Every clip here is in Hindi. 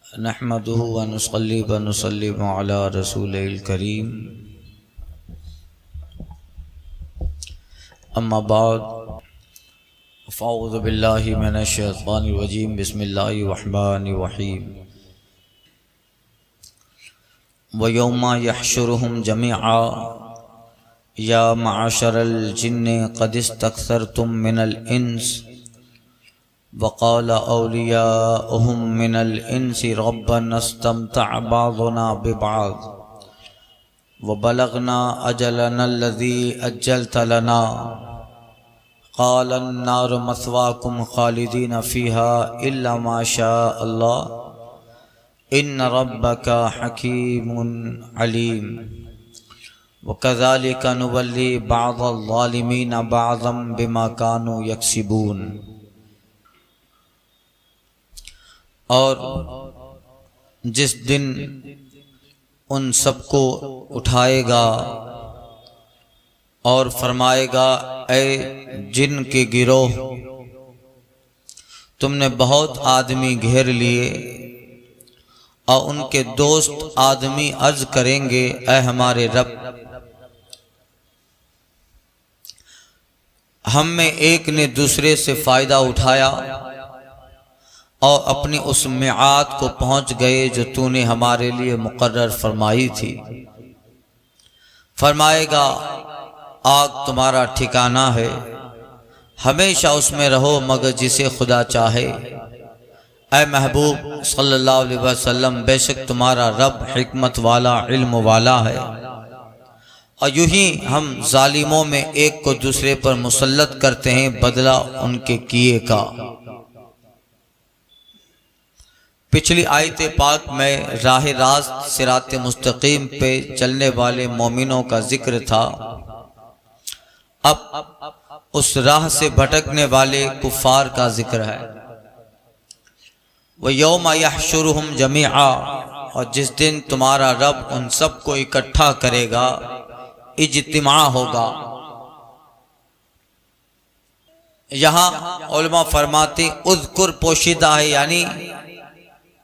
नहमदुहु व नुसल्ली व नुसल्लिमु अला रसूलिल करीम। अम्मा बाद फ़अऊज़ु बिल्लाहि मिनश शैतानिर रजीम। बिस्मिल्लाहिर रहमानिर रहीम। व यौमा यहशुरुहुम जमीआ या मअशरल जिन्नि क़द इस्तक्सरतुम मिनल इंस वक़ाल औलियाउहुम मिनल इंसि रब्बना इस्तमतअ बअदुना बिबअद व बलगना अजलना अल्लज़ी अज्जलत लना क़ाल अन्नारु मस्वाकुम ख़ालिदीन फ़ीहा इल्ला मा शाअ अल्लाह इन्न रब्बका हकीमुन अलीम। वकज़ालिका नुवल्ली बअज़ ज़ालिमीन बअज़म बिमा कानू यक्सिबून। और जिस दिन उन सबको उठाएगा और फरमाएगा, ऐ जिन के गिरोह, तुमने बहुत आदमी घेर लिए। और उनके दोस्त आदमी अर्ज करेंगे, ऐ हमारे रब, हम में एक ने दूसरे से फ़ायदा उठाया और अपनी उस मिआद को पहुंच गए जो तूने हमारे लिए मुकर्रर फरमाई थी। फरमाएगा, आग तुम्हारा ठिकाना है, हमेशा उसमें रहो मगर जिसे खुदा चाहे। ऐ महबूब सल्लल्लाहु अलैहि वसल्लम, बेशक तुम्हारा रब हिकमत वाला, इल्म वाला है। और यूं ही हम जालिमों में एक को दूसरे पर मुसल्लत करते हैं बदला उनके किए का। पिछली आयत पाक में राह रास्त सिरात मुस्तकीम पे चलने वाले मोमिनों का जिक्र था। अब उस राह से भटकने वाले कुफार का जिक्र है। वह यौमा यहशुरुहुम जमीआ, और जिस दिन तुम्हारा रब उन सबको इकट्ठा करेगा, इज्तिमा होगा। यहाँ उलमा फरमाते उज़कुर पोशीदा है, यानी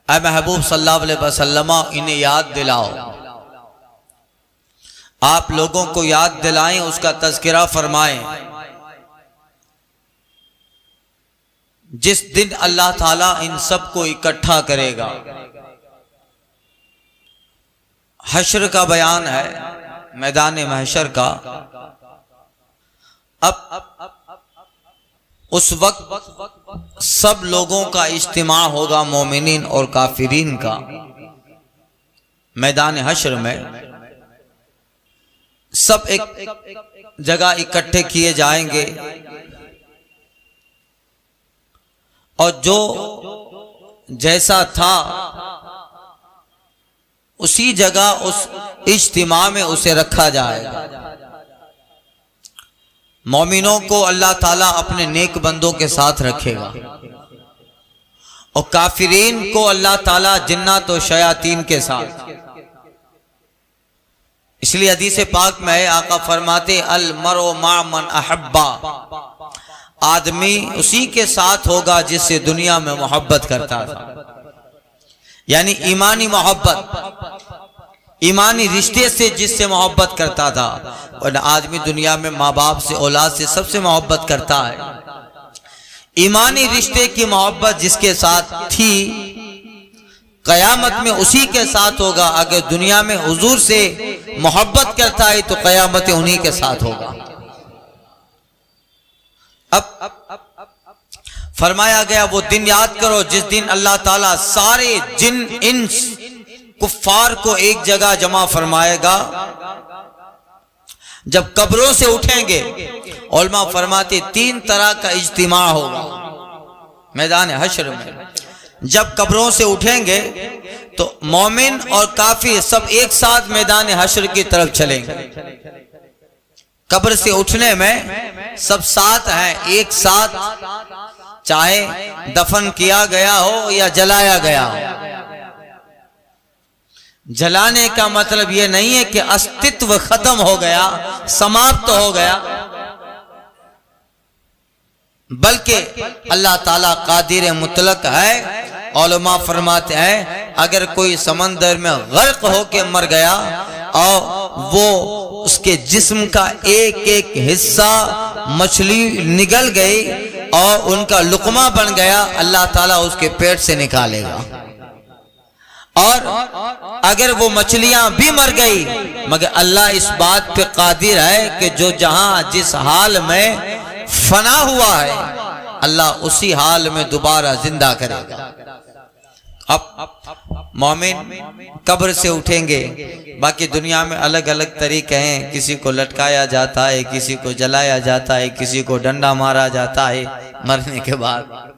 ऐ महबूब सल्लल्लाहु अलैहि वसल्लम, इन्हें याद दिलाओ, आप लोगों को याद दिलाएं, उसका तज़किरा फरमाएं। जिस दिन अल्लाह ताला इन सबको इकट्ठा करेगा। हश्र का बयान है, मैदान महशर का। अब उस वक्त सब लोगों का इज्तिमा होगा, मोमिनीन और काफिरीन का। मैदान हश्र में सब एक जगह इकट्ठे किए जाएंगे और जो जैसा था उसी जगह उस इज्तिमा में उसे रखा जाएगा। मोमिनों को अल्लाह ताला अपने नेक बंदों के साथ रखेगा और काफिरीन को अल्लाह ताला जिन्नात और शयातीन के साथ। इसलिए हदीस पाक में है, आका फरमाते, अल मरो मा मन अहब्बा, आदमी उसी के साथ होगा जिससे दुनिया में मोहब्बत करता था। यानी ईमानी मोहब्बत, ईमानी रिश्ते से जिससे मोहब्बत करता था। और आदमी दुनिया में माँ बाप से, औलाद से, सबसे मोहब्बत करता है। ईमानी रिश्ते की मोहब्बत जिसके साथ थी, कयामत में उसी के साथ होगा। अगर दुनिया में हुजूर से मोहब्बत करता है तो कयामत उन्हीं के साथ होगा। अब फरमाया गया, वो दिन याद करो जिस दिन अल्लाह ताला सारे जिन इंस कुफ्फार को एक जगह जमा फरमाएगा। जब कब्रों से उठेंगे, उलमा फरमाते 3 तरह का इज्तिमा होगा मैदान हश्र में। जब कब्रों से उठेंगे तो मोमिन और काफिर सब एक साथ मैदान हश्र की तरफ चलेंगे। कब्र से उठने में सब साथ हैं, एक साथ, चाहे दफन किया गया हो या जलाया गया हो। जलाने का मतलब यह नहीं है कि अस्तित्व खत्म हो गया, समाप्त हो गया, बल्कि अल्लाह ताला कादिर मुतलक है। उलमा फरमाते हैं अगर कोई समंदर में गर्क होके मर गया और वो उसके जिस्म का एक एक हिस्सा मछली निगल गई और उनका लुकमा बन गया, अल्लाह ताला उसके पेट से निकालेगा। और अगर वो मछलियां भी मर गई, मगर अल्लाह इस बात पे कादिर है कि जो जहां जिस हाल में फना हुआ है, अल्लाह उसी हाल में दोबारा जिंदा करेगा। अब मोमिन कब्र से उठेंगे। बाकी दुनिया में अलग अलग तरीके हैं, किसी को लटकाया जाता है, किसी को जलाया जाता है, किसी को डंडा मारा जाता है मरने के बाद।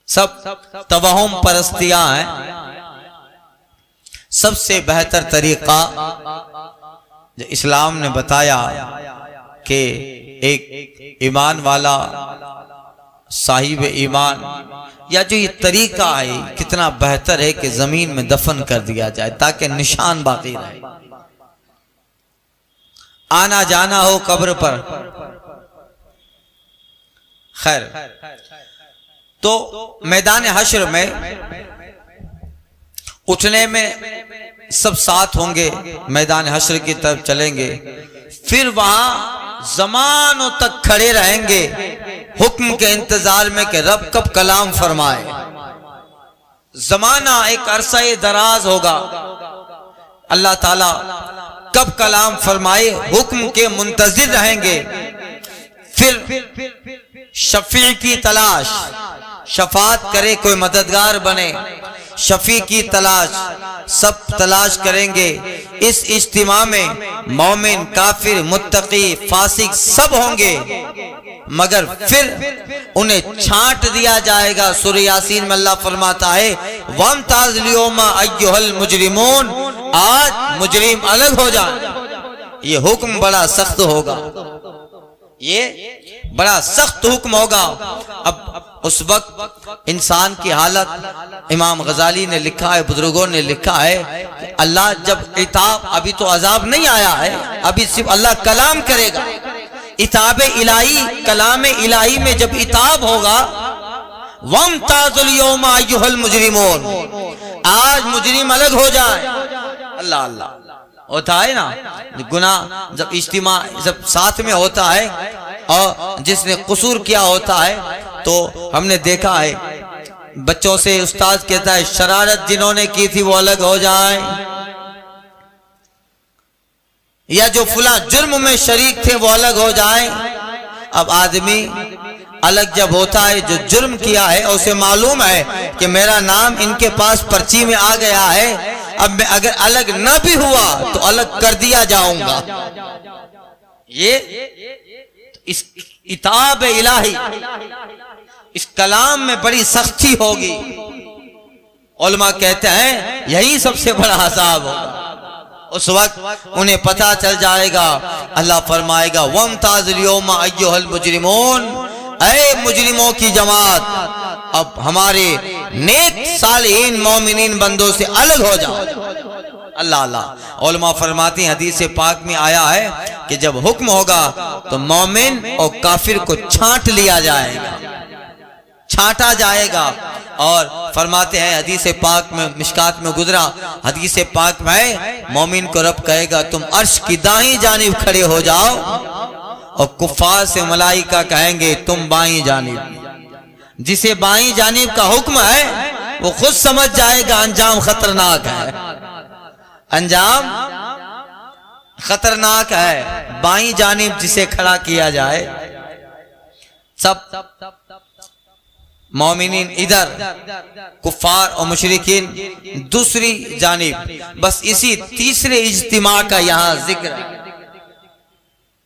सब तवहुम परस्तियां हैं। सबसे बेहतर तरीका जो इस्लाम ने बताया कि एक ईमान वाला साहिब ईमान या जो ये तरीका है कितना बेहतर है कि जमीन में दफन कर दिया जाए ताकि निशान बाकी रहे। आना जाना हो कब्र पर। खैर, तो मैदान हश्र में उठने में सब साथ होंगे, मैदान हश्र की तरफ चलेंगे, फिर वहां ज़मानों तक खड़े रहेंगे हुक्म के इंतजार में कि रब कब कलाम फरमाए। जमाना एक अरसा दराज होगा, अल्लाह ताला कब कलाम फरमाए हुक्म के मुंतजिर रहेंगे। फिर शफी की तलाश, शफात करे कोई मददगार बने, शफी की तलाश सब तलाश करेंगे। इस इज्तिमा में मोमिन, काफिर, मुत्तकी, फासिक सब होंगे, मगर फिर उन्हें छांट दिया जाएगा। सूरह यासीन में अल्लाह फरमाता है वमताज़ लियौमा अय्युहल मुजरिमून, आज मुजरिम अलग हो जाए। ये हुक्म बड़ा सख्त होगा, ये बड़ा सख्त हुक्म होगा। अब उस वक्त इंसान की हालत, इमाम गजाली ने लिखा है, बुजुर्गों ने लिखा है कि अल्लाह जब इताब, अभी तो अजाब नहीं आया है, अभी सिर्फ अल्लाह कलाम करेगा। इताब इलाही, कलाम इलाही में जब इताब होगा, वमताज़ुल यौमा अय्युहल मुजरिमून, आज मुजरिम अलग हो जाए। अल्लाह अल्लाह होता है ना, गुनाह जब इज्तिमा जब साथ में होता है और जिसने कसूर किया होता है, तो हमने देखा है बच्चों से उस्ताद कहता है शरारत जिन्होंने की थी वो अलग हो जाए, या जो फुला जुर्म में शरीक थे वो अलग हो जाए। अब आदमी अलग जब होता है, जो जुर्म किया है और उसे मालूम है कि मेरा नाम इनके पास पर्ची में आ गया है, अब मैं अगर अलग न भी हुआ तो अलग कर दिया जाऊंगा। ये इस इताब इलाही, इस कलाम में बड़ी सख्ती होगी। उलमा कहते हैं यही सबसे बड़ा अज़ाब होगा। उस वक्त उन्हें पता चल जाएगा, अल्लाह फरमाएगा वमताज़ुल यौमा अय्युहल मुजरिमून, ऐ मुजरिमों की जमात, अब हमारे नेक सालिहीन मोमिनीन बंदों से अलग हो जाओ। अल्लाह अल्लाह। उलमा फरमाती हैं हदीस पाक में आया है कि जब हुक्म होगा तो मोमिन और काफिर को छांट लिया जाएगा, छांटा जाएगा। और फरमाते हैं हदीस पाक में, मिशकात में गुजरा, हदीस पाक में मोमिन को रब कहेगा तुम अर्श की दाईं जानिब खड़े हो जाओ, और कुफ्फार से मलाइका कहेंगे तुम बाईं जानिब। जिसे बाईं जानिब का हुक्म है वो खुद समझ जाएगा अंजाम खतरनाक है, अंजाम खतरनाक है। बाईं जानिब जिसे खड़ा किया जाए, सब मोमिनीन इधर, कुफ्फार और मुशरिकीन दूसरी जानिब। बस इसी तीसरे इज्तिमा का यहाँ जिक्र है।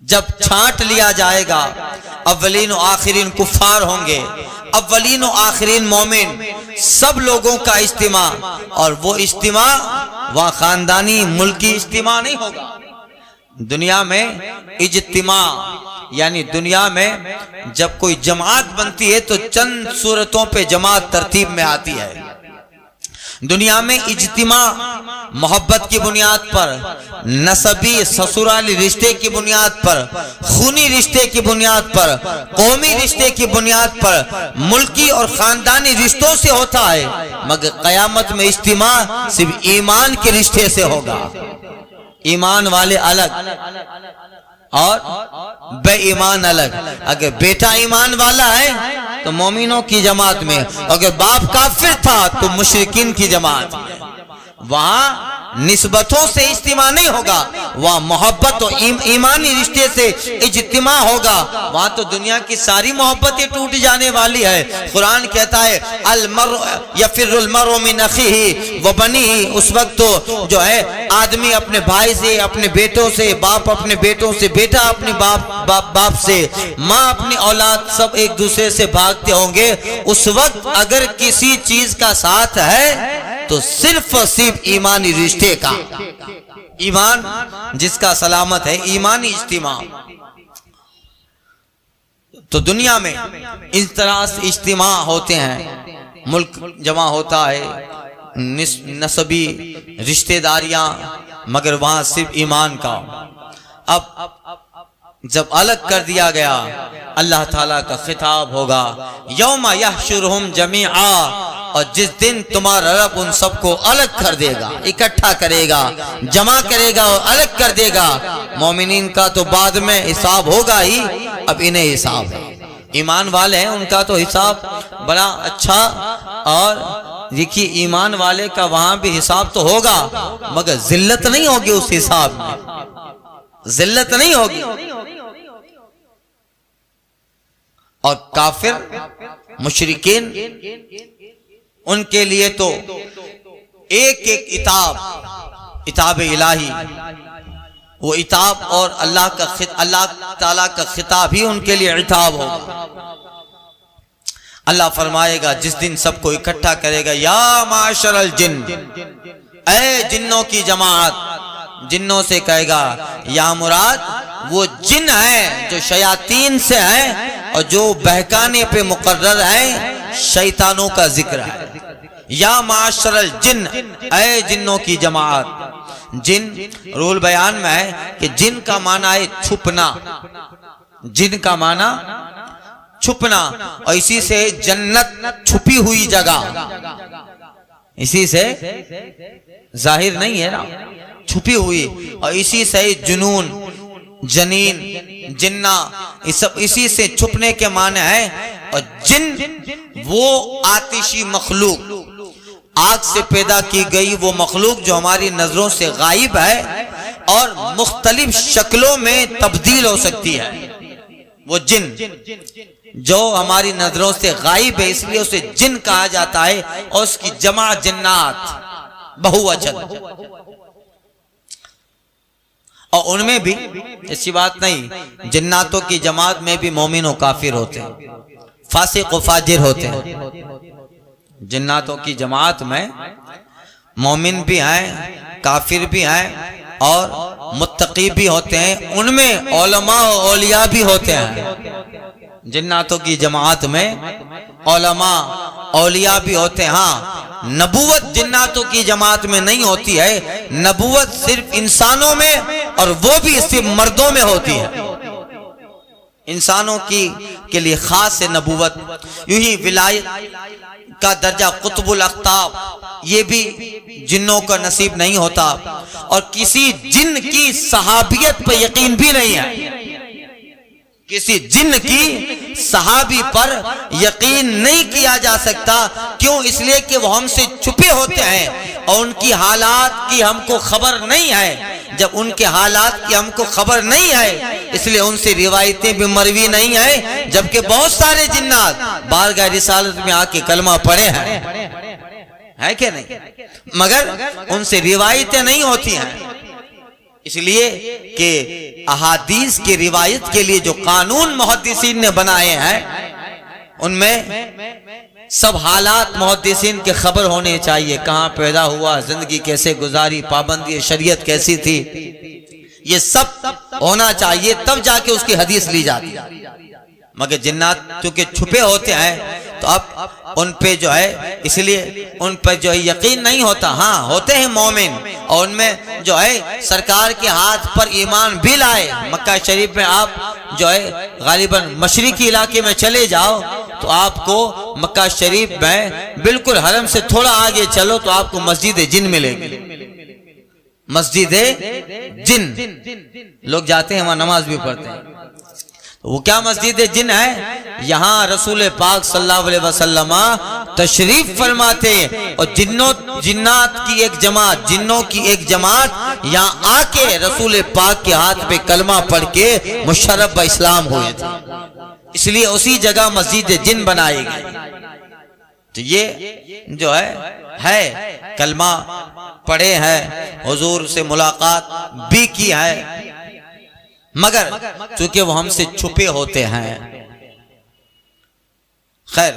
जब छांट लिया जाएगा, अव्वलीन और आखिरीन कुफ्फार होंगे, अव्वलीन और आखिरीन मोमिन, सब लोगों का इज्तिमा। और वो इज्तिमा वह खानदानी मुल्की इज्तिमा नहीं होगा। दुनिया में इज्तिमा यानी दुनिया में जब कोई जमात बनती है तो चंद सूरतों पे जमात तरतीब में आती है। दुनिया में इज्तिमा मोहब्बत की बुनियाद पर, नसबी ससुराली रिश्ते की बुनियाद पर, खूनी रिश्ते की बुनियाद पर, कौमी रिश्ते की बुनियाद पर, मुल्की और खानदानी रिश्तों से होता है, मगर कयामत में इज्तिमा सिर्फ ईमान के रिश्ते से होगा। ईमान वाले अलग और बेईमान अलग। अगर बेटा ईमान वाला है तो मोमिनों की जमात में, अगर बाप काफिर था तो मुशरिकीन की जमात में। वहां निस्बतों से इज्तिमा नहीं होगा, वहां मोहब्बत और ईमानी रिश्ते से इज्तिमा होगा। वहां तो दुनिया की सारी मोहब्बतें टूट जाने वाली है। कुरान कहता है अल मर यफिरुल मरउ मिन अखीही व बनीही। उस वक्त तो जो है आदमी अपने भाई से, अपने बेटों से, बाप अपने बेटों से, बेटा अपने बाप से, माँ अपनी औलाद, सब एक दूसरे से भागते होंगे। उस वक्त अगर किसी चीज का साथ है तो सिर्फ और सिर्फ ईमानी रिश्ते का, ईमान जिसका सलामत है, ईमानी इज्तिमा। तो दुनिया में इस तरह से इज्तिमा होते हैं, मुल्क जमा होता है, नसबी रिश्तेदारियां, मगर वहां सिर्फ ईमान का। अब जब अलग कर दिया गया, अल्लाह ताला का खिताब होगा यौमा यहशुरुहुम जमीआ, और जिस दिन तुम्हारा रब उन सबको अलग कर देगा, इकट्ठा करेगा, जमा करेगा और अलग कर देगा। मोमिनीन का तो बाद में हिसाब होगा ही, अब इन्हें हिसाब है। ईमान वाले हैं उनका तो हिसाब बड़ा अच्छा, और देखिए ईमान वाले का वहां भी हिसाब तो होगा, मगर जिल्लत नहीं होगी उस हिसाब में, जिल्लत नहीं होगी। और काफिर मुशरिकीन, उनके लिए तो एक एक इताब इलाही, वो इताब और अल्लाह ताला का खिताब ही उनके लिए इताब होगा। अल्लाह फरमाएगा जिस दिन सबको इकट्ठा करेगा, या माशरल जिन्न, ऐ जिन्नों की जमात। जिन्नों से कहेगा या मुराद वो जिन है जो शयातीन से है और जो बहकाने पे मुकर्रर है, शैतानों का जिक्र है। या माशरल जिन, ऐ जिन्नों की जमात। जिन रूल बयान में है कि जिन का माना है छुपना, जिन का माना छुपना, और इसी से जन्नत छुपी हुई जगह, इसी से जाहिर नहीं है ना, छुपी हुई, और इसी से जुनून, जनीन, जिन्ना, इसी से छुपने के माने है। और जिन वो आतिशी मखलूक, आग से पैदा की गई वो मखलूक जो हमारी नजरों से गायब है और मुख्तलिफ शक्लों में तब्दील हो सकती है। वो जिन जो हमारी नजरों से गायब है, इसलिए उसे जिन कहा जाता है, और उसकी जमा जिन्नात, बहुवचन। और उनमें भी ऐसी बात नहीं, जिन्नातों की जमात में भी मोमिन और काफिर होते हैं, फासिक और फाजिर होते हैं। जिन्नातों की जमात में मोमिन भी हैं, काफिर भी हैं और मुत्तकी भी होते हैं। उनमें उलमा और औलिया भी होते हैं। जिन्नातों की जमात में उलमा औलिया भी होते हैं। हाँ, नबूवत जिन्नातों की जमात में नहीं होती है। नबूवत सिर्फ इंसानों में, और वो भी सिर्फ मर्दों में होती है। इंसानों की के लिए खास है नबूवत। यूं ही विलायत का दर्जा कुतुबुल अख्ताब, ये भी जिन्नों का नसीब नहीं होता। और किसी जिन की सहाबियत पर यकीन भी नहीं है। किसी जिन की सहाबी पर यकीन नहीं किया जा सकता। क्यों? इसलिए कि वो हमसे छुपे होते हैं और उनकी हालात की हमको खबर नहीं है। जब उनके हालात की हमको खबर नहीं है, इसलिए उनसे रिवायतें भी मरवी नहीं है। जबकि बहुत सारे जिन्नात बारगाह रिसालत में आके कलमा पढ़े हैं, है क्या नहीं? मगर उनसे रिवायतें नहीं होती हैं। इसलिए कि अहादीस की रिवायत के लिए जो कानून मुहद्दिसीन ने बनाए हैं, उनमें सब हालात मुहद्दिसीन के खबर होने चाहिए। कहाँ पैदा हुआ, जिंदगी कैसे गुजारी, पाबंदी शरीयत कैसी थी, ये सब होना चाहिए, तब जाके उसकी हदीस ली जाती है। मगर जिन्नात चूंकि छुपे होते हैं तो अब उन पे जो है, इसलिए उन पर जो है यकीन नहीं होता। हाँ, होते हैं मोमिन, और उनमें जो है सरकार के हाथ पर ईमान भी लाए। मक्का शरीफ में आप जो है गालिबन मशरिकी इलाके में चले जाओ तो आपको मक्का शरीफ में बिल्कुल हरम से थोड़ा आगे चलो तो आपको मस्जिद जिन मिलेगी। मस्जिद जिन लोग जाते हैं, वहां नमाज भी पढ़ते हैं। तो वो क्या मस्जिद जिन है? यहाँ रसूल पाक सल्लल्लाहु अलैहि वसल्लम तशरीफ फरमाते और जिन्नात की एक जमात, जिन्नों की एक जमात यहाँ आके रसूल पाक के हाथ पे कलमा पढ़ के मुशर्रफ इस्लाम हुए थे। इसलिए उसी जगह मस्जिद जिन बनाई गई। तो ये जो है कलमा पढ़े हैं, हुजूर से मुलाकात भी की है, मगर चूंकि वो हमसे छुपे होते हैं। खैर,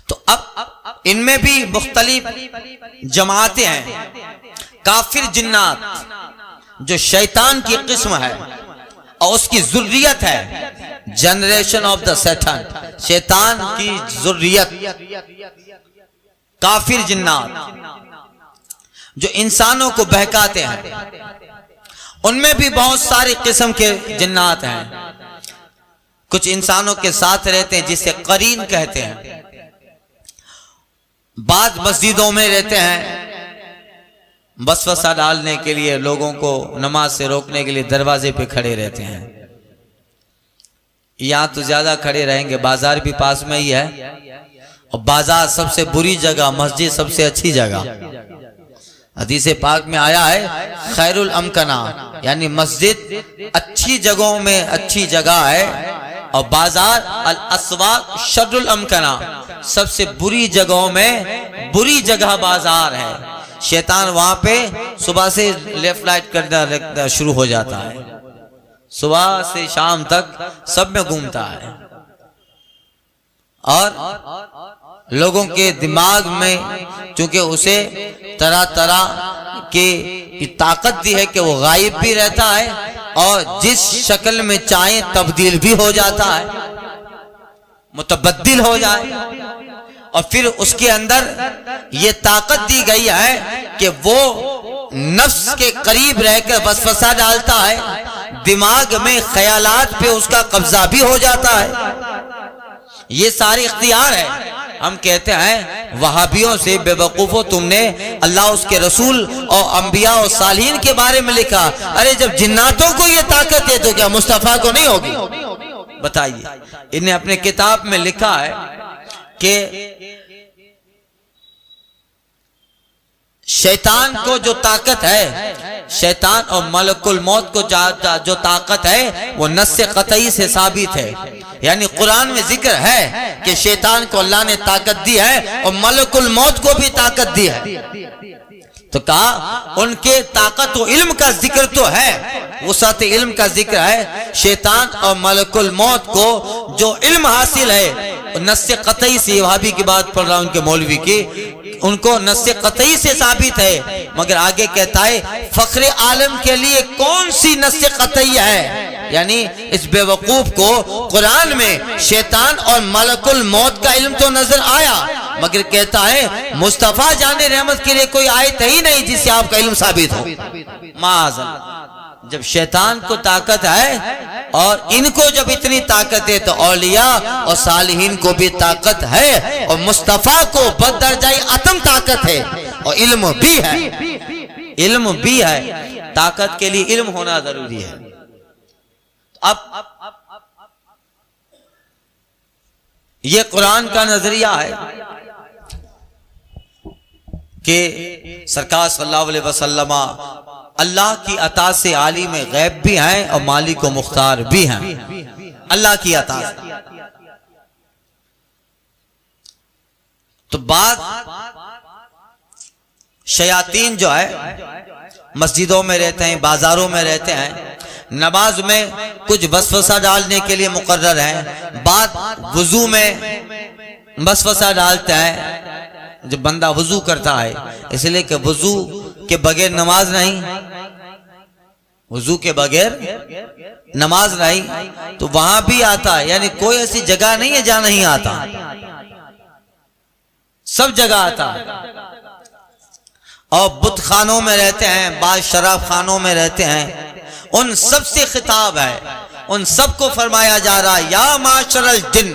तो अब इनमें भी मुख्तलिफ जमातें हैं। काफिर जिन्नात जो शैतान की किस्म है और उसकी जुर्रियत है, जनरेशन ऑफ द सैतान, शैतान की जुर्रियत, काफिर जिन्नात जो इंसानों को बहकाते हैं। उनमें भी बहुत सारी किस्म के जिन्नात हैं। कुछ इंसानों के साथ रहते हैं जिसे करीन कहते हैं। बाद मस्जिदों में रहते हैं, वसवसा डालने के लिए, लोगों को नमाज से रोकने के लिए दरवाजे पे खड़े रहते हैं। यहाँ तो ज्यादा खड़े रहेंगे, बाजार भी पास में ही है, और बाजार सबसे बुरी जगह, मस्जिद सबसे अच्छी जगह। हदीस पाक में आया है खैरुल अमकना, यानी मस्जिद अच्छी जगहों में अच्छी जगह है, और बाजार अल अस्वाक शर्रुल अमकना, सबसे बुरी जगहों में बुरी जगह बाजार है। शैतान वहां पे सुबह से लेफ्ट राइट करना शुरू हो जाता है, सुबह से शाम तक सब में घूमता है, और लोगों के दिमाग में चूंकि उसे तरह तरह की ताकत दी है कि वो गायब भी रहता है और जिस शक्ल में चाहे तब्दील भी हो जाता है, मुतबद्दिल हो जाए। और फिर उसके अंदर ये ताकत दी गई है कि वो नफ्स के करीब रहकर वसवसा डालता है, दिमाग में ख्यालात पे उसका कब्जा भी हो जाता है। ये सारे इख्तियार है। हम कहते हैं वहाबियों से, बेवकूफों, तुमने अल्लाह उसके रसूल और अंबिया और सालिहीन के बारे में लिखा। अरे जब जिन्नातों को ये ताकत है तो क्या मुस्तफा को नहीं होगी? बताइए। इन्हें अपने किताब में लिखा है कि शैतान को जो ताकत है, शैतान और मलकुल मौत को जो ताकत है वो नस्से कतई से साबित है। यानी कुरान में जिक्र है कि शैतान को अल्लाह ने ताकत दी है और मलकुल मौत को भी ताकत दी है। तो कहा उनके ताकत और इल्म का जिक्र तो है, वुसअत इल्म का जिक्र है। शैतान और मलकुल मौत को जो इल्म हासिल है नस्से कतई से, वहाबी की बात पढ़ रहा हूं उनके मौलवी की, उनको नस्से कतई से साबित है। मगर आगे कहता है फख्रे आलम के लिए कौन सी नस्से कतई है? यानी इस बेवकूफ को कुरान में शैतान और मलकुल मौत का इल्म तो नजर आया, मगर कहता है मुस्तफा जाने रहमत के लिए कोई आयत ही नहीं जिससे आपका इल्म साबित हो। माज़अल्लाह, जब शैतान को ताकत है और इनको जब इतनी ताकत है तो औलिया और सालिहीन को भी ताकत है, और मुस्तफा को बददर्जाई अतम ताकत है और इल्म भी है। इल्म भी है, ताकत के लिए इल्म होना जरूरी है। अब ये कुरान का नजरिया है कि सरकार सल्लल्लाहु अलैहि वसल्लम अल्लाह की अता से आलिम गैब भी हैं और मालिक व मुख्तार भी हैं। अल्लाह की अता से। तो बात शयातीन जो है मस्जिदों में रहते हैं, बाजारों में रहते हैं, नमाज में कुछ वसवसा डालने के लिए मुकर्रर है। बात वुजू में वसवसा डालते हैं जब बंदा वुजू करता है, इसलिए कि वुजू के बगैर नमाज नहीं। वजू के बगैर नमाज नहीं, तो वहां भी आता है। यानी कोई ऐसी जगह नहीं है जहां नहीं आता, सब जगह आता है। और बुत खानों में रहते हैं, बाद शराब खानों में रहते हैं, उन सब से खिताब है, उन सबको फरमाया जा रहा है, या माशरल जिन,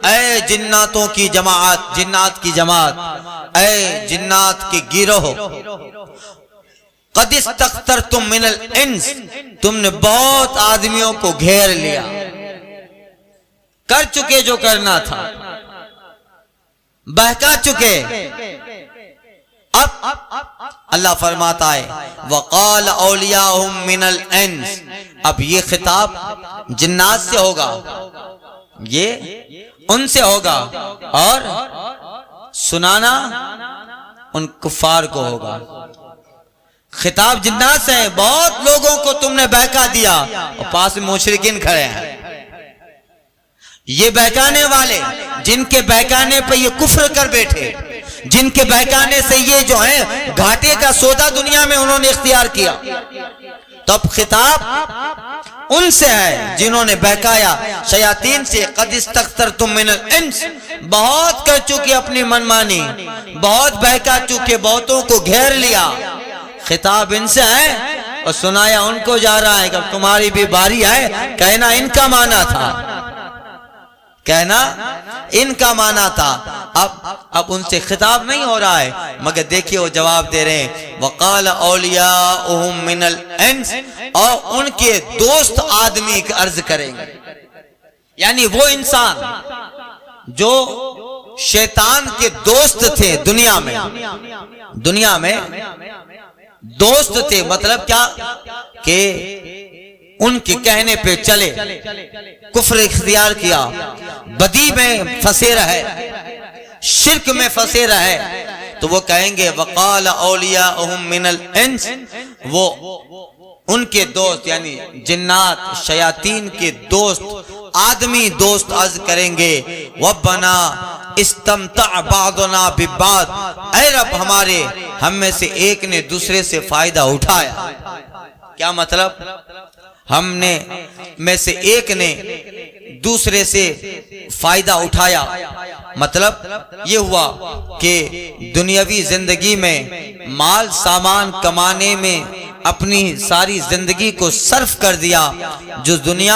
ऐ जिन्नातों की जमात, जिन्नात की जमात, ऐ जिन्नात के गिरोह, कदिस तख्तर तुम मिनल इंस, तुमने बहुत आदमियों को घेर लिया, कर चुके जो करना था, बहका चुके। अब अल्लाह फरमाता है वक़ाल औलियाहुम मिनल इंस, अब ये खिताब जिन्नात से होगा, ये उनसे होगा, और सुनाना उन कुफार को होगा। खिताब जिन्नात से है, बहुत लोगों को तुमने बहका दिया, और पास में मुशरिकीन खड़े हैं। ये बहकाने वाले, जिनके बहकाने पे ये कुफ्र कर बैठे, जिनके बहकाने से ये जो है घाटे का सौदा दुनिया में उन्होंने इख्तियार किया, तो अब खिताब उनसे है जिन्होंने बहकाया शयातीन से। कद इस्तक्तरतुम मिनल इंस, बहुत कर चुके अपनी मनमानी, बहुत बहका चुके, बहुतों को घेर लिया। खिताब इनसे है और सुनाया उनको जा रहा है कि तुम्हारी भी बारी है। कहना इनका माना था, कहना इनका माना था। अब उनसे खिताब नहीं हो रहा है, मगर देखिए वो जवाब दे रहे हैं वक़ाल औलियाहुम मिनल इंस, और उनके दोस्त आदमी का अर्ज करेंगे, यानी वो इंसान जो शैतान के दोस्त थे दुनिया में दोस्त थे, मतलब क्या कि उनके कहने पे चले, कुफ्र इख्तियार किया, बदी में फंसे रहे, शिर्क में फंसे रहे, तो वो कहेंगे वक़ाल औलियाहुम मिनल इंस, वो उनके दोस्त यानी जिन्नात शयातीन के दोस्त आदमी दोस्त अर्ज करेंगे वब्बना इस्तमता बादना बिबाद, ऐ रब हमारे हम में से एक ने दूसरे से फायदा उठाया। क्या मतलब? हमने में से एक ने दूसरे से फायदा उठाया, मतलब ये हुआ कि दुनियावी जिंदगी में माल सामान कमाने में अपनी सारी जिंदगी को सर्फ कर दिया। जो दुनिया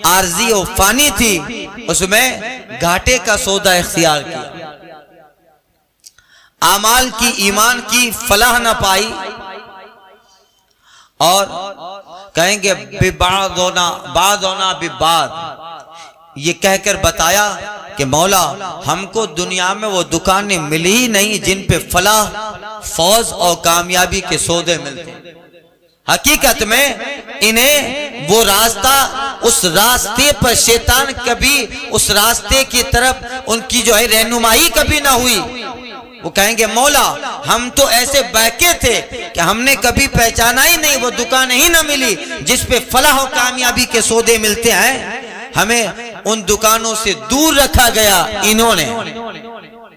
आर्जी और फानी थी उसमें घाटे का सौदा इख्तियार किया, आमाल की ईमान की फलाह न पाई, और कहेंगे बादोना बिबाद, ये कहकर बताया कि मौला हमको दुनिया में वो दुकानें मिली ही नहीं जिन पे फलाह फौज और कामयाबी के सौदे मिलते। हकीकत में इन्हें वो रास्ता, उस रास्ते पर शैतान कभी उस रास्ते की तरफ उनकी जो है रहनुमाई कभी ना हुई। वो कहेंगे मौला हम तो ऐसे बहके थे कि हमने कभी पहचाना ही नहीं, वो दुकान ही ना मिली जिस पे फलाह और कामयाबी के सौदे मिलते हैं। हमें उन दुकानों से दूर रखा गया, इन्होंने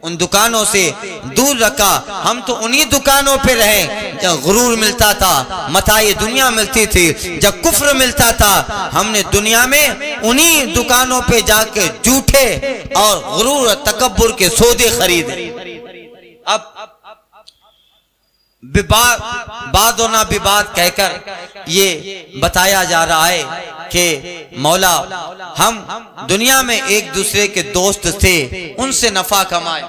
उन दुकानों से दूर रखा। हम तो उन्हीं दुकानों पे रहे जब गुरूर मिलता था, मताए दुनिया मिलती थी, जब कुफ्र मिलता था, हमने दुनिया में उन्हीं दुकानों पे जाके झूठे और गुरूर और तकब्बुर के सौदे खरीदे। अब बादोना विवाद कहकर ये बताया जा रहा है कि मौला हम दुनिया में एक दूसरे के दोस्त थे, उनसे नफा कमाया।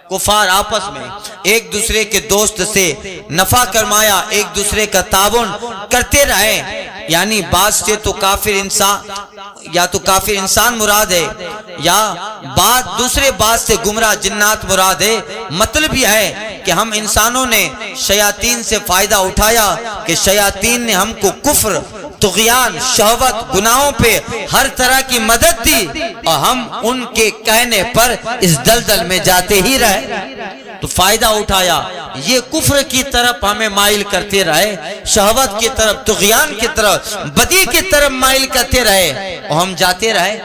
कुफार आपस में एक दूसरे के दोस्त से नफा कमाया, एक दूसरे का ताबन करते रहे। यानी बात से तो काफिर इंसान, या तो काफिर इंसान मुराद है, या बात दूसरे बात से गुमराह जिन्नात मुराद है। मतलब यह है कि हम इंसानों ने शयातीन से फायदा उठाया कि शयातीन ने हमको कुफ्र, तुग़यान, शहवत, गुनाहों पे हर तरह की मदद दी, और हम उनके कहने पर इस दलदल में जाते ही रहे। तो फायदा उठाया, ये कुफ्र की तरफ हमें माइल करते रहे, शहवत की तरफ, तुग़यान की तरफ, बदी की तरफ माइल करते रहे, और हम जाते रहे।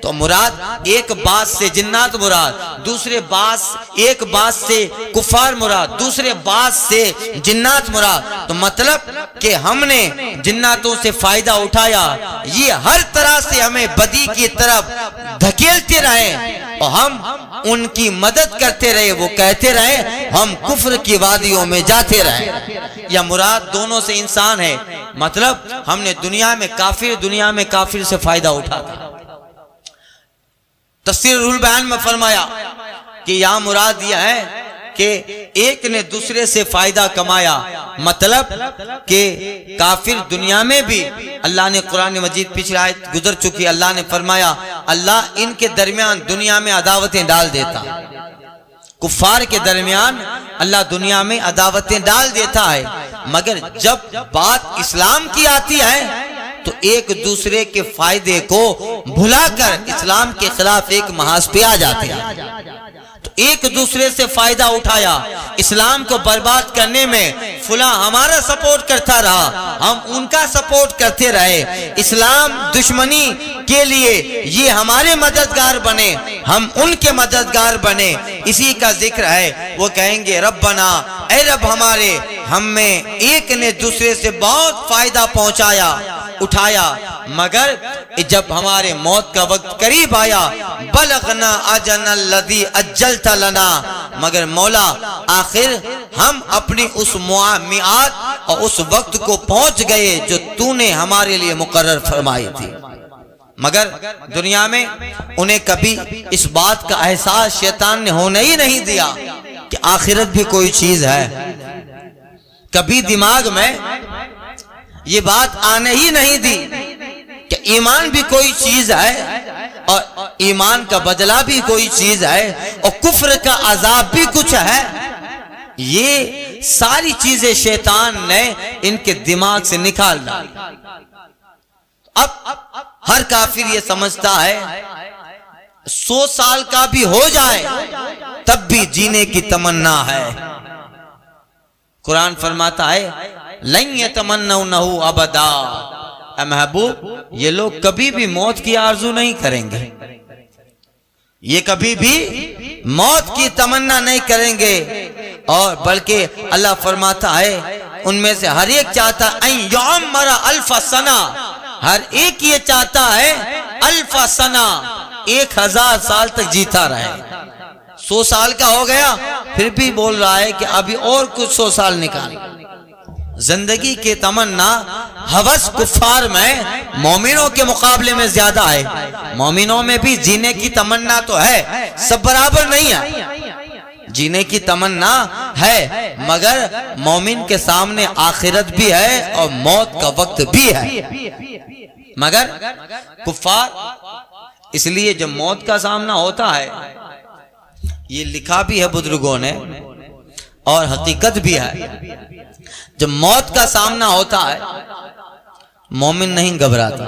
तो मुराद एक बात से जिन्नात मुराद, दूसरे बात एक बात से कुफार मुराद, दूसरे बात से जिन्नात मुराद। तो मतलब कि हमने जिन्नातों से फायदा उठाया, ये हर तरह से हमें बदी की तरफ धकेलते रहे और हम उनकी मदद करते रहे, वो कहते रहे हम कुफ्र की वादियों में जाते रहे। या मुराद दोनों से इंसान है, मतलब हमने दुनिया में काफिर से फायदा उठाया। तफसीर रुहुल बयान में फरमाया कि यहाँ मुराद यह है कि एक ने दूसरे से फायदा कमाया, मतलब कि काफिर दुनिया में भी, अल्लाह ने कुरान मजीद पिछली आयत गुजर चुकी, अल्लाह ने फरमाया अल्लाह इनके दरमियान दुनिया में अदावतें डाल देता, कुफार के दरमियान अल्लाह दुनिया में अदावतें डाल देता है, मगर जब बात इस्लाम की आती है तो एक दूसरे के फायदे को भुलाकर इस्लाम के खिलाफ एक महाज पे आ जाते हैं। तो एक दूसरे से फायदा उठाया, इस्लाम को बर्बाद करने में फुला हमारा सपोर्ट करता रहा, हम उनका सपोर्ट करते रहे, इस्लाम दुश्मनी के लिए ये हमारे मददगार बने, हम उनके मददगार बने। इसी का जिक्र है, वो कहेंगे रब्बना, ऐ रब हमारे, हम में एक ने दूसरे से बहुत फायदा पहुंचाया उठाया, मगर जब हमारे मौत का वक्त करीब आया बलगना अजनल लदी अज्जलता लना, मगर मौला आखिर हम अपनी उस मियाद और उस वक्त को पहुंच गए जो तूने हमारे लिए मुकर्रर फरमाई थी। मगर दुनिया में उन्हें कभी इस बात का एहसास शैतान ने होने ही नहीं दिया कि आखिरत भी कोई चीज है। कभी दिमाग में ये बात आने ही नहीं दी कि ईमान भी कोई चीज है और ईमान का बदला भी कोई चीज है और कुफ्र का अजाब भी कुछ है। ये सारी चीजें शैतान ने इनके दिमाग से निकाल डाली। अब हर काफिर ये समझता है 100 साल का भी हो जाए तब भी जीने की तमन्ना है। कुरान फरमाता है लन यतमन्नौनहु अबदा, महबूब ये लोग कभी भी मौत की आरजू नहीं करेंगे, ये कभी भी मौत की तमन्ना नहीं करेंगे। और बल्कि अल्लाह फरमाता है उनमें से हर एक चाहता है यौमरा अल्फा सना, हर एक ये चाहता है अल्फा सना, 1000 साल तक जीता रहे। 100 साल का हो गया फिर भी बोल रहा है कि अभी और कुछ 100 साल निकाल। जिंदगी की तमन्ना हवस कुफार में मोमिनों के मुकाबले में ज्यादा है। मोमिनों में भी जीने की तमन्ना तो है, सब बराबर नहीं है, जीने की तमन्ना है, मगर मोमिन के सामने आखिरत भी है और मौत का वक्त भी है। मगर कुफार, इसलिए जब मौत का सामना होता है, ये लिखा भी है बुजुर्गों ने और हकीकत भी है, जब मौत का सामना होता है मोमिन नहीं घबराता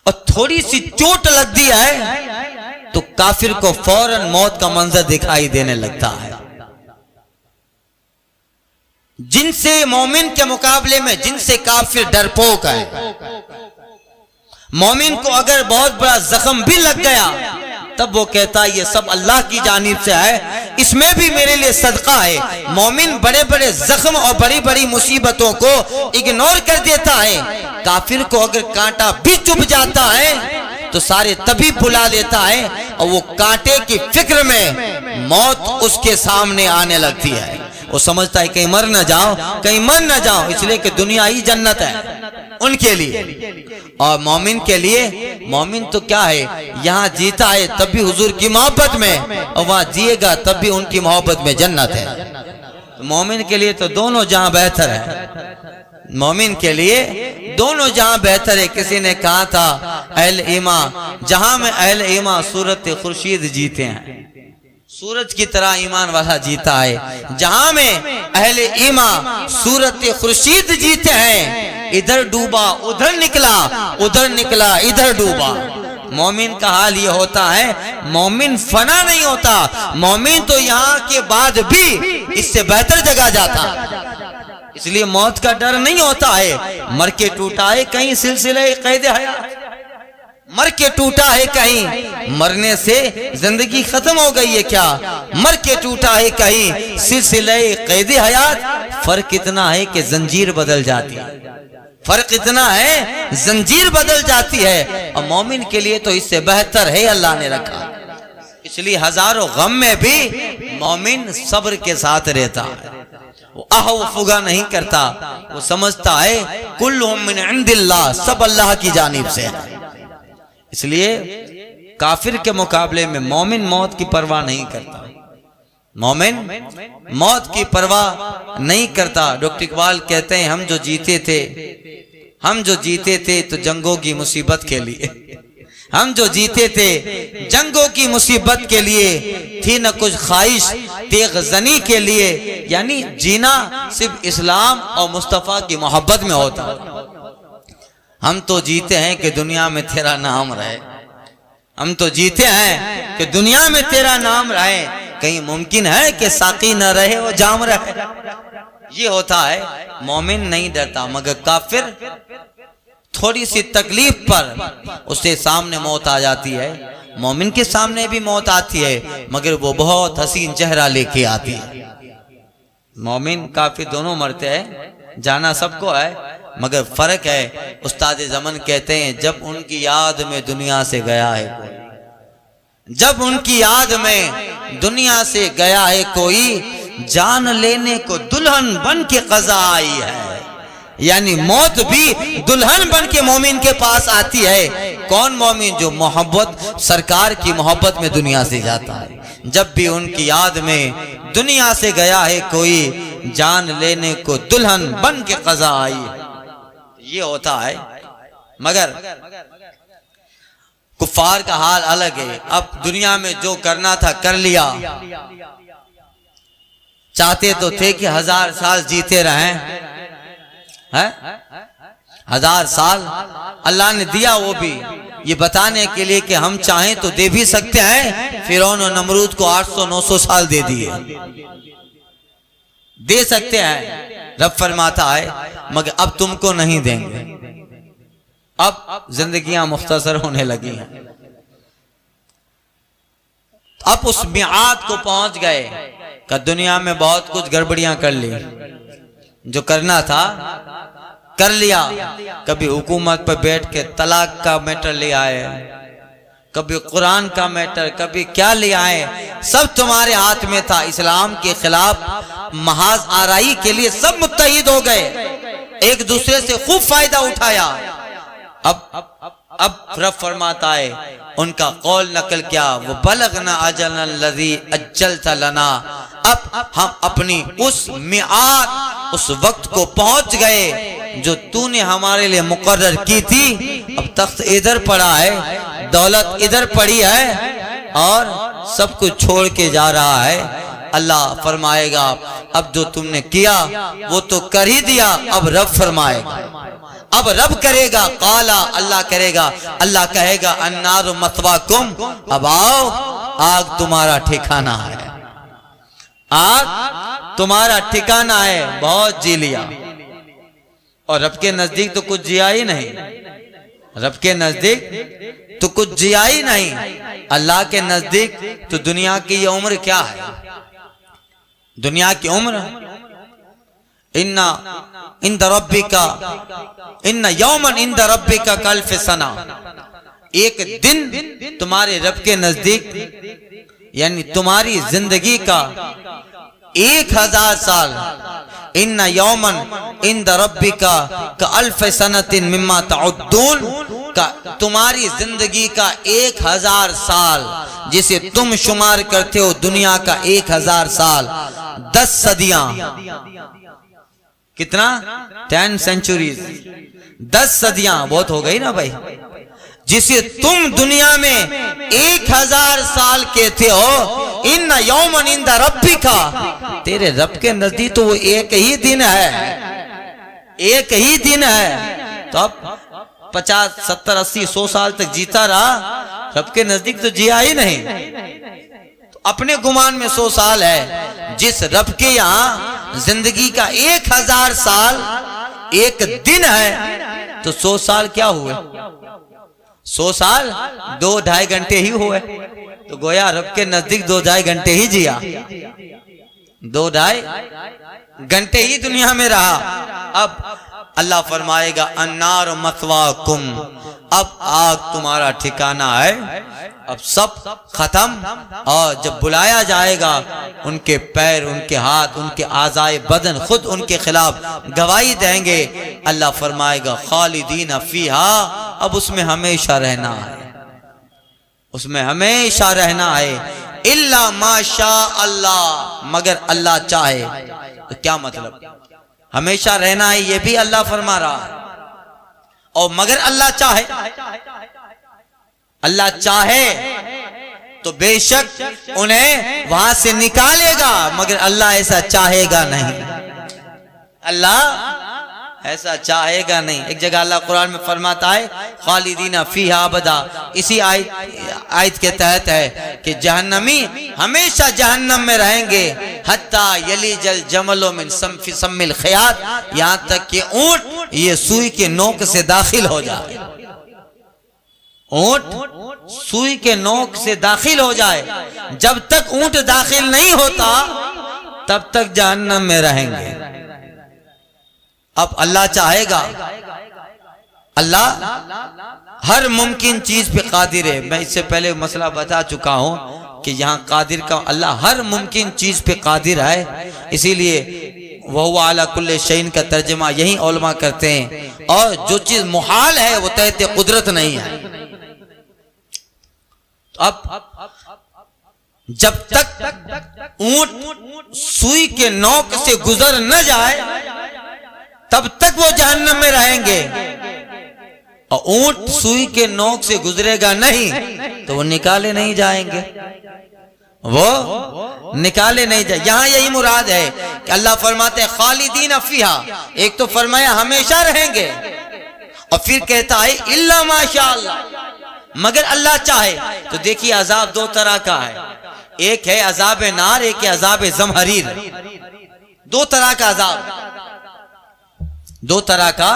और थोड़ी सी चोट लग दी है तो काफिर को फौरन मौत का मंजर दिखाई देने लगता है। जिनसे मोमिन के मुकाबले में जिनसे काफिर डरपोक है, मोमिन को अगर बहुत बड़ा जख्म भी लग गया तब वो कहता है ये सब अल्लाह की जानिब से है, इसमें भी मेरे लिए सदका है। मोमिन बड़े बड़े जख्म और बड़ी बड़ी मुसीबतों को इग्नोर कर देता है। काफिर को अगर कांटा भी चुभ जाता है तो सारे तभी भुला देता है और वो कांटे की फिक्र में मौत उसके सामने आने लगती है। वो समझता है कहीं मर न जाओ, कहीं मर न जाओ, इसलिए कि दुनिया ही जन्नत है उनके लिए। और मोमिन के लिए, मोमिन तो क्या है, यहाँ जीता है तब भी हुजूर की मोहब्बत में और वहां जिएगा तब भी उनकी मोहब्बत में जन्नत है। तो मोमिन के लिए तो दोनों जहां बेहतर है, मोमिन के लिए दोनों जहां बेहतर है। किसी ने कहा था अहले ईमान, जहां में अहले ईमान सूरत खुर्शीद जीते हैं, सूरज की तरह ईमान वाला जीता है। जहां में अहले ईमान सूरत खुर्शीद जीते हैं, इधर डूबा उधर निकला, उधर निकला इधर डूबा। मोमिन का हाल ये होता है, मोमिन फना नहीं होता, मोमिन तो यहाँ के बाद भी इससे बेहतर जगह जाता। इसलिए मौत का डर नहीं होता है। मर के टूटा है कहीं सिलसिले कैद हयात, मर के टूटा है कहीं, मरने से जिंदगी खत्म हो गई है क्या? मर के टूटा है कहीं सिलसिले कैदी हयात। फर्क इतना है कि जंजीर बदल जाती है, फर्क इतना है जंजीर बदल जाती है। और मोमिन के लिए तो इससे बेहतर है अल्लाह ने रखा। इसलिए हजारों गम में भी मोमिन सब्र के साथ रहता है, वो आह वो फुगा नहीं करता। वो समझता है कुल्लु मिन इंदिल्लाह, सब अल्लाह की जानिब से है। इसलिए काफिर के मुकाबले में मोमिन मौत की परवाह नहीं करता, मोमिन मौत की परवाह नहीं करता। डॉक्टर इकबाल कहते हैं हम जो जीते थे तो जंगों की मुसीबत के लिए, हम जो जीते थे जंगों की मुसीबत के लिए, थी न कुछ ख्वाहिश तेग जनी के लिए। यानी जीना सिर्फ इस्लाम और मुस्तफा की मोहब्बत में होता। हम तो जीते हैं कि दुनिया में तेरा नाम रहे, हम तो जीते हैं कि दुनिया में तेरा नाम रहे। कहीं मुमकिन है कि साकी न रहे और जाम रहे? ये होता है। मोमिन नहीं डरता, मगर काफिर थोड़ी सी तकलीफ पर उसके सामने मौत आ जाती है। मोमिन के सामने भी मौत आती है, मगर वो बहुत हसीन चेहरा लेके आती है। मोमिन काफिर दोनों मरते हैं, जाना सबको है, मगर फर्क है। उस्ताद जमन कहते हैं जब उनकी याद में दुनिया से गया है कोई, जब उनकी याद में दुनिया से गया है कोई, जान लेने को दुल्हन बन के कज़ा आई है। यानी मौत भी दुल्हन बन के मोमिन के पास आती है। कौन मोमिन? जो मोहब्बत, सरकार की मोहब्बत में दुनिया से जाता है। जब भी उनकी याद में दुनिया से गया है कोई, जान लेने को दुल्हन बन के कज़ा आई है। ये होता है। मगर कुफार का हाल अलग है। अब दुनिया में जो करना था कर लिया, चाहते तो थे कि 1000 साल जीते रहें, है 1000 साल अल्लाह ने दिया, वो भी ये बताने के लिए कि हम चाहें तो दे भी सकते हैं। फिरौन और नमरूद को 800-900 साल दे दिए, दे सकते हैं। रब फरमाता है मगर अब तुमको नहीं देंगे। अब जिंदगियां मुख्तसर होने लगी हैं। अब उस मियाद को पहुंच गए कि दुनिया में बहुत कुछ गड़बड़ियां कर ली, जो करना था कर लिया। कभी हुकूमत पर बैठ के तलाक का मैटर ले आए, कभी कुरान का मैटर, कभी क्या ले आए, सब तुम्हारे हाथ में था। इस्लाम के खिलाफ महाज आराई के लिए सब मुत्तहिद हो गए, एक दूसरे से खूब फायदा उठाया। अब रब फरमाता है उनका कौल नकल क्या, वो बलगना अजलन लज़ी अज्जलत लना। अब हम अपनी उस मिआद, उस वक्त को पहुंच गए जो तूने हमारे लिए मुकर्रर की थी। अब तख्त इधर पड़ा है, दौलत इधर पड़ी है और सब कुछ छोड़ के जा रहा है। अल्लाह फरमाएगा अब जो तुमने किया वो तो कर ही दिया, अब रब फरमाएगा, अब रब करेगा। काला अल्लाह करेगा, अल्लाह कहेगा अन्नारु मथवाकुम, अब आओ आग तुम्हारा ठिकाना है, आग तुम्हारा ठिकाना है। बहुत जी लिया और रब के नजदीक तो कुछ जिया ही नहीं, रब के नजदीक तो कुछ जिया ही नहीं। अल्लाह के नजदीक तो दुनिया की ये उम्र क्या है, दुनिया की उम्र। इन्ना इंद रब्बिका इन्ना यौमन इंद रब्बिका कल्फ सना, एक दिन तुम्हारे रब के नजदीक यानी तुम्हारी जिंदगी का 1000 साल। इन्ना यौमन इंद रब्बिका का अल्फ सनतिन मिम्मा तउद्दून, का तुम्हारी जिंदगी का 1000 साल जिसे तुम शुमार करते हो दुनिया का 1000 साल, 10 सदियां। कितना? 10 सेंचुरीज, 10 सदियां बहुत हो गई ना भाई। जिसे तुम दुनिया में 1000 साल कहते हो, इन यौमन इंद रब्बिका, तेरे रब के नजदीक तो वो एक ही दिन है, एक ही दिन है। तो अब 50, 70, 80, 100 साल तक जीता रहा, रब के नजदीक तो जिया ही नहीं। तो अपने गुमान में 100 साल है, जिस रब के यहाँ जिंदगी का 1000 साल एक दिन है, तो 100 साल क्या हुए? 100 साल 2-2.5 घंटे ही हुए, तो गोया रब के नजदीक 2-2.5 घंटे ही जिया, 2-2.5 घंटे ही दुनिया में रहा। अब अल्लाह फरमाएगा अन्नार मथवाकुम, अब आग तुम्हारा ठिकाना है। अब सब खत्म, और जब बुलाया जाएगा उनके पैर, उनके हाथ, उनके आज़ाए बदन खुद उनके खिलाफ गवाही देंगे। अल्लाह फरमाएगा खालिदीन फीहा, अब उसमें हमेशा रहना है, उसमें हमेशा रहना है। इल्ला माशा अल्लाह, मगर अल्लाह चाहे। तो क्या मतलब, हमेशा रहना है ये भी अल्लाह फरमा रहा है, और मगर अल्लाह चाहे, अल्लाह चाहे तो बेशक उन्हें वहां से निकालेगा, मगर अल्लाह ऐसा चाहेगा नहीं, अल्लाह ऐसा चाहेगा नहीं। एक जगह अल्लाह कुरान में फरमाता है खालिदीना फीहा अबदा, इसी आयत के तहत है कि जहन्नमी हमेशा जहन्नम में रहेंगे, हत्ता यलीजल जमलो मिन सम्मिल खयात, यहां तक कि ऊंट ये सुई के नोक से दाखिल हो जाए, ऊंट सुई के नोक से दाखिल हो जाए। जब तक ऊंट दाखिल नहीं होता तब तक जहन्नम में रहेंगे। अब अल्लाह चाहेगा, अल्लाह हर मुमकिन चीज पे कादिर है। मैं इससे पहले मसला बता चुका हूं कि यहाँ कादिर का, अल्लाह हर मुमकिन चीज पे कादिर है, इसीलिए वह अला कुल्ले शैइन का तर्जमा यही उलमा करते हैं। और जो चीज मुहाल है वो तहत कुदरत नहीं है। अब जब तक ऊंट सुई के नोक से गुजर न जाए तब तक वो जहन्नम में रहेंगे, और ऊंट सुई के नोक से गुजरेगा नहीं तो वो निकाले नहीं जाएंगे, वो निकाले नहीं जाए। यहां यही मुराद है कि अल्लाह फरमाते हैं खालिदीन फीहा, एक तो फरमाया हमेशा रहेंगे, और फिर कहता है इल्ला माशा अल्लाह, मगर अल्लाह चाहे। तो देखिए अजाब दो तरह का है, एक है अजाब नार, एक है अजाब ज़महरीर। दो तरह का अजाब, दो तरह का।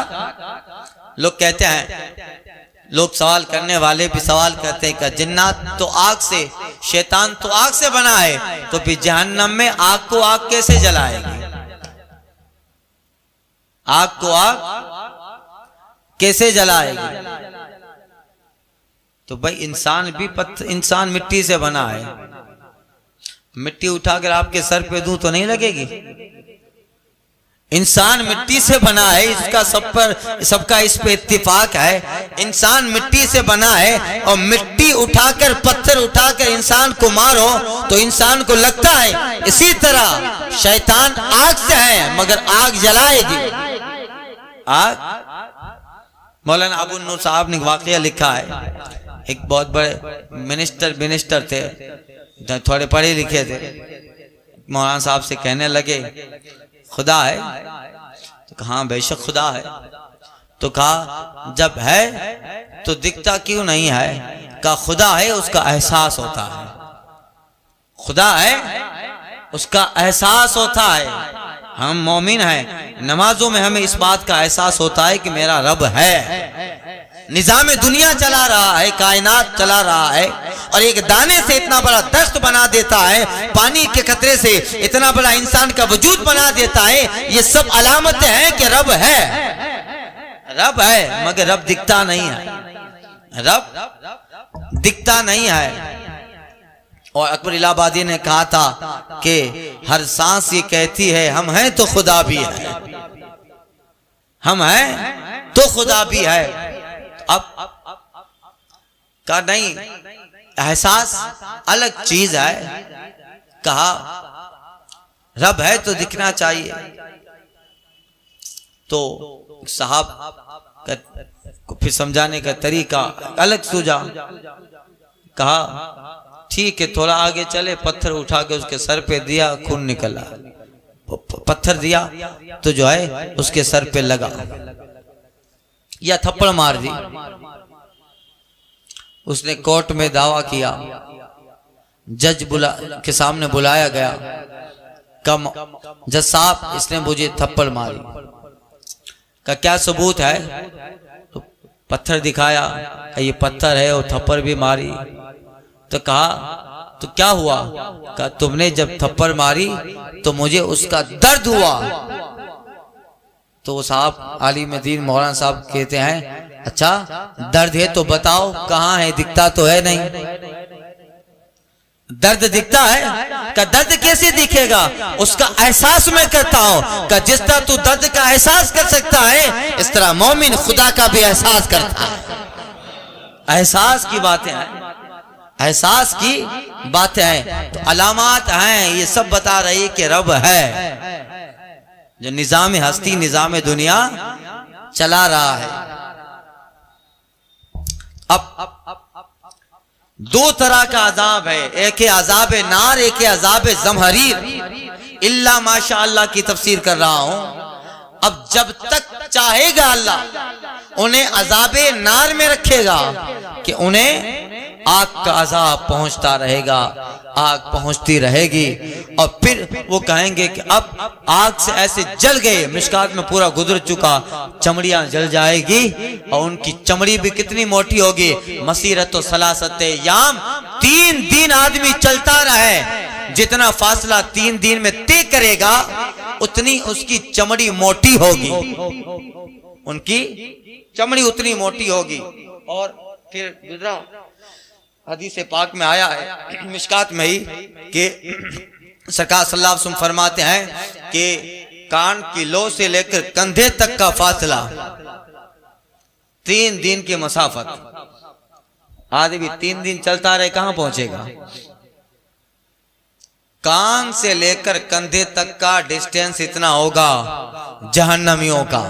लोग कहते हैं, लोग सवाल करने वाले भी सवाल करते हैं कि जिन्नात तो आग से, शैतान तो आग से बना है, तो फिर जहन्नम में आग को आग कैसे जलाएगी, आग को आग कैसे जलाएगी। तो भाई इंसान भी इंसान मिट्टी से बना है, मिट्टी उठाकर आपके सर पे दूं तो नहीं लगेगी। इंसान मिट्टी से बना है, इसका सबका इस पे इत्तिफाक है। इंसान मिट्टी से बना है, और मिट्टी उठाकर, पत्थर उठाकर इंसान को मारो तो इंसान को लगता है। इसी तरह शैतान आग से है, मगर आग जलाएगी, आग। मौलाना अबू नूर साहब ने वाकया लिखा है, एक बहुत बड़े मिनिस्टर थे, थोड़े पढ़े लिखे थे। मौलाना साहब से कहने लगे खुदा है, तो कहा हाँ बेशक खुदा है। तो कहा जब है तो दिखता क्यों नहीं है, कहा खुदा है उसका एहसास होता है, खुदा है उसका एहसास होता है। हम मोमिन हैं, नमाजों में हमें इस बात का एहसास होता है कि मेरा रब है, निजाम दुनिया चला रहा है, कायनात चला रहा है, और एक दाने से इतना बड़ा दस्त बना देता है, पानी के कतरे से इतना बड़ा इंसान का वजूद बना देता है। ये सब अलामतें हैं कि रब है, रब है, मगर रब दिखता नहीं है, रब दिखता नहीं है। और अकबर इलाहाबादी ने कहा था कि हर सांस ये कहती है हम हैं तो खुदा भी है, हम हैं तो खुदा भी है। अब का नहीं, एहसास अलग चीज है। कहा रब है तो दिखना चाहिए। तो साहब को फिर समझाने का तरीका अलग सूझा। कहा ठीक है, थोड़ा आगे चले, पत्थर उठा के उसके सर पे दिया, खून निकला। पत्थर दिया तो जो है उसके सर पे लगा, या थप्पड़ मार दी। उसने कोर्ट में दावा किया, जज के सामने बुलाया गया। कम जज साहब इसने मुझे थप्पड़ मारी, का क्या सबूत है? तो पत्थर दिखाया, ये पत्थर है, और थप्पड़ भी मारी। तो कहा तो क्या हुआ? कहा तुमने जब थप्पड़ मारी तो मुझे उसका दर्द हुआ। तो वो साहब आलिम दीन मौलाना साहब कहते हैं, अच्छा दर्द है तो बताओ कहाँ है? दिखता तो है नहीं। दर्द दिखता है? का दर्द कैसे दिखेगा? उसका एहसास मैं करता हूँ। का जिस तरह तू दर्द का एहसास कर सकता है, इस तरह मोमिन खुदा का भी एहसास करता है। एहसास की बातें हैं, एहसास की बातें हैं। तो अलामात हैं, ये सब बता रही है कि रब है जो निजाम हस्ती निजाम दुनिया चला रहा है। अब दो तरह का अजाब है, एक है अजाब नार, एक है अजाब जमहरीर। इल्ला माशाअल्लाह की तफसीर कर रहा हूं। अब जब तक चाहेगा अल्लाह उन्हें अजाबे नार में रखेगा कि उन्हें आग का अजाब पहुंचता रहेगा, आग पहुंचती रहेगी। और फिर वो कहेंगे कि अब आग से ऐसे जल गए, मिशकात में पूरा गुजर चुका, चमड़ियां जल जाएगी। और उनकी चमड़ी भी कितनी मोटी होगी? मसीरत व सलासत याम, 3 दिन आदमी चलता रहे, जितना फासला 3 दिन में तय करेगा उतनी उसकी चमड़ी मोटी होगी, उनकी चमड़ी उतनी मोटी होगी। और फिर गुजरा हदीस पाक में आया है मिशकात में ही कि सरकार सल्लल्लाहु अलैहि वसल्लम फरमाते हैं कि कान की लो से लेकर कंधे तक का फासला 3 दिन की मसाफत। आदमी 3 दिन चलता रहे कहां पहुंचेगा? कान से लेकर कंधे तक का डिस्टेंस इतना होगा जहन्नमियों का।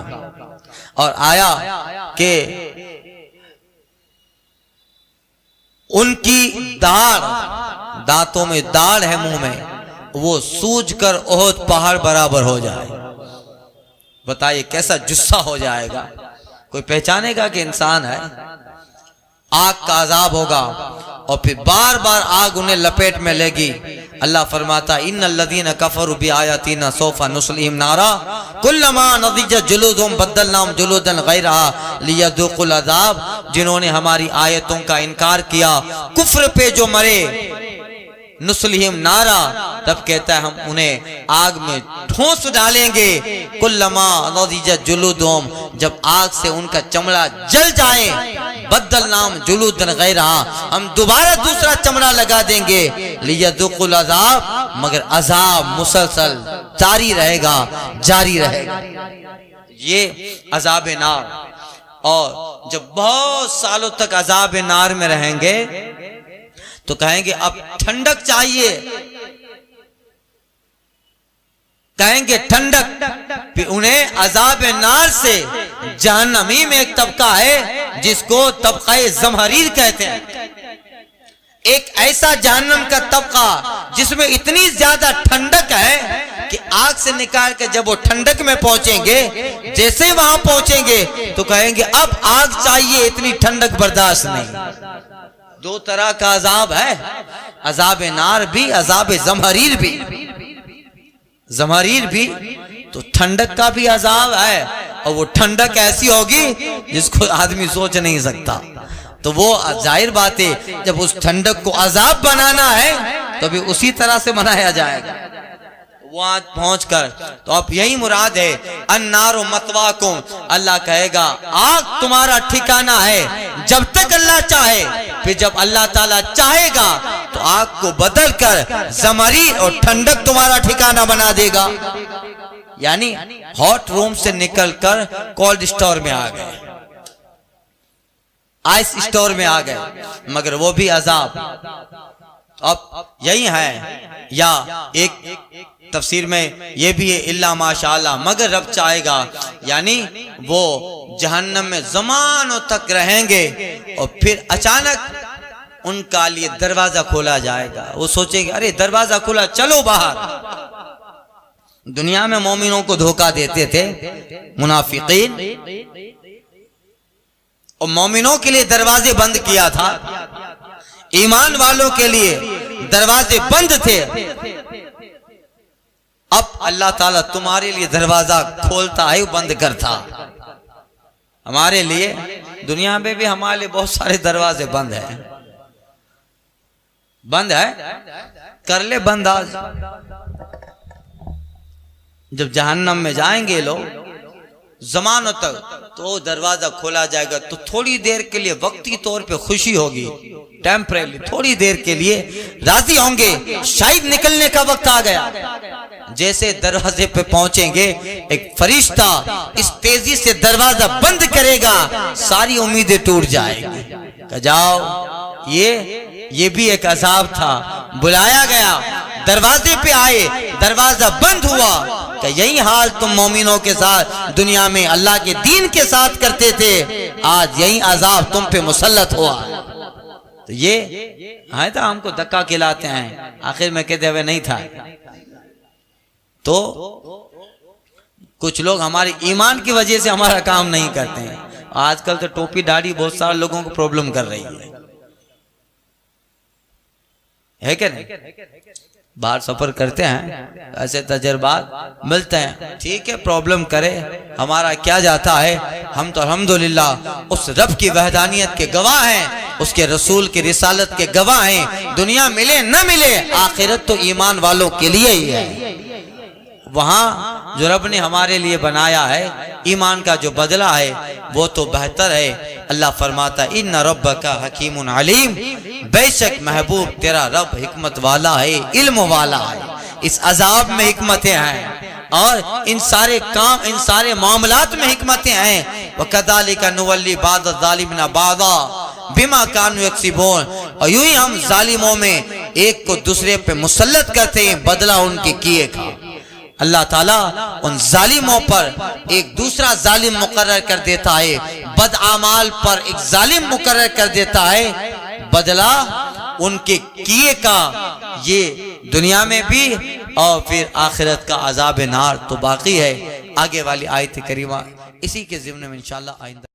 और आया कि उनकी दाढ़, दांतों में दाढ़ है मुंह में, वो सूज कर ओहद पहाड़ बराबर हो जाए। बताइए कैसा जुस्सा हो जाएगा, कोई पहचानेगा कि इंसान है। आग का अजाब होगा और फिर बार बार आग उन्हें लपेट में लेगी। अल्लाह फरमाता इन्नल्लज़ीना कफरू बिआयातिना सौफा नुस्लिहिम नारा कुल्लमा नज़िजत जुलूदुहुम बद्दलनाहुम जुलूदन गैरहा लियज़ूक़ुल अज़ाब। जिन्होंने हमारी आयतों का इनकार किया, कुफ्र पे जो मरे, नुस्लिहिम नारा, तब कहता है हम उन्हें आग में ठोस डालेंगे। कुल्लमा नज़िजत जुलूदुहुम, जब आग से उनका चमड़ा जल जाए, बद्दलनाहुम जुलूदन गैरहा, हम दोबारा दूसरा चमड़ा लगा देंगे। लियज़ूक़ुल अज़ाब, मगर अज़ाब मुसलसल जारी रहेगा, जारी रहेगा। ये अज़ाब नार। और जब बहुत सालों तक अज़ाब नार में रहेंगे तो कहेंगे अब ठंडक चाहिए, कहेंगे ठंडक। फिर उन्हें अज़ाब नार से जहन्नमी में एक तबका है जिसको तबक़े ज़महरीर कहते हैं। एक ऐसा जहन्नम का तबका जिसमें इतनी ज्यादा ठंडक है कि आग से निकाल के जब वो ठंडक में पहुंचेंगे, जैसे वहां पहुंचेंगे तो कहेंगे अब आग चाहिए, इतनी ठंडक बर्दाश्त नहीं। 2 तरह का अजाब है, अजाब नार भी, अजाब जमहरीर भी। जमहरीर भी तो ठंडक का भी अजाब है, और वो ठंडक ऐसी होगी जिसको आदमी सोच नहीं सकता। तो वो जाहिर बात है जब उस ठंडक को अजाब बनाना है तो भी उसी तरह से बनाया जाएगा वहां पहुंचकर। तो अब यही मुराद है, अन्नारो मतवाकुम, अल्लाह कहेगा आग तुम्हारा ठिकाना है जब तक अल्लाह चाहे। फिर जब अल्लाह ताला चाहेगा तो आग को बदल कर जमरी और ठंडक तुम्हारा ठिकाना बना देगा। यानी हॉट रूम से निकलकर कोल्ड स्टोर में आ गए, आइस स्टोर में आ गए, मगर वो भी अजाब। अब यही है। या एक तफसीर में ये भी है इल्ला माशाअल्लाह, मगर रब चाहेगा, यानी वो जहन्नम में ज़मानों तक रहेंगे और फिर अचानक उनका लिए दरवाजा खोला जाएगा। वो सोचेंगे अरे दरवाजा खुला, चलो बाहर। दुनिया में मोमिनों को धोखा देते थे मुनाफिकीन, और मोमिनों के लिए दरवाजे बंद किया था, ईमान वालों के लिए दरवाजे बंद थे। अब अल्लाह ताला तुम्हारे लिए दरवाजा खोलता है, बंद करता। हमारे लिए दुनिया में भी हमारे लिए बहुत सारे दरवाजे बंद है, बंद है, कर ले बंद आज। जब जहन्नम में जाएंगे लोग जमानों तक, तो दरवाजा खोला जाएगा, तो थोड़ी देर के लिए वक्ती तौर पे खुशी होगी, टेम्परेरी, थोड़ी देर के लिए राजी होंगे, शायद निकलने का वक्त आ गया। जैसे दरवाजे पे पहुंचेंगे, एक फरिश्ता इस तेजी से दरवाजा बंद करेगा, सारी उम्मीदें टूट जाएंगी। कह जाओ, ये भी एक अजाब था, बुलाया गया, दरवाजे पे आए, दरवाजा बंद हुआ। कि यही हाल तुम मोमिनों के साथ दुनिया में अल्लाह के दीन के साथ करते थे, आज यही अजाब तुम पे मुसल्लत हुआ। तो ये आए था, हमको धक्का खिलाते हैं, आखिर में कहते हुए नहीं था। तो कुछ लोग हमारे ईमान की वजह से हमारा काम नहीं करते हैं। आजकल तो टोपी दाढ़ी बहुत सारे लोगों को प्रॉब्लम कर रही है क्या नहीं? बाहर सफर करते हैं, ऐसे तजर्बात मिलते हैं, ठीक है, प्रॉब्लम करे, हमारा क्या जाता है। हम तो अल्हम्दुलिल्लाह उस रब की वहदानियत के गवाह हैं, उसके रसूल की रिसालत के गवाह हैं। दुनिया मिले न मिले, आखिरत तो ईमान वालों के लिए ही है। वहाँ जो रब ने हमारे लिए बनाया है, ईमान का जो बदला है वो तो बेहतर है। अल्लाह फरमाता है, इन्ना रब्बका हकीमुन अलीम, बेशक महबूब तेरा रब हिकमत वाला है, इल्म वाला है। इस अजाब में हिकमतें हैं और इन सारे काम, इन सारे मामलात में हिकमतें हैं। वकदालिका नुवल्ली बाद ज़ालिमिना बादा बिमा कानू यक्सिबून, और यूं ही हम जालिमों में एक को दूसरे पे मुसल्लत करते हैं, बदला उनके किए का। अल्लाह ताला उन जालिमों पर एक दूसरा जालिम मुकर्रर कर देता है, बदआमाल पर एक जालिम मुकर्रर कर देता है, बदला उनके किए का, ये दुनिया में भी और फिर आखिरत का अजाब नार तो बाकी है। आगे वाली आयत करीमा इसी के ज़िम्न में इंशाअल्लाह आइंदा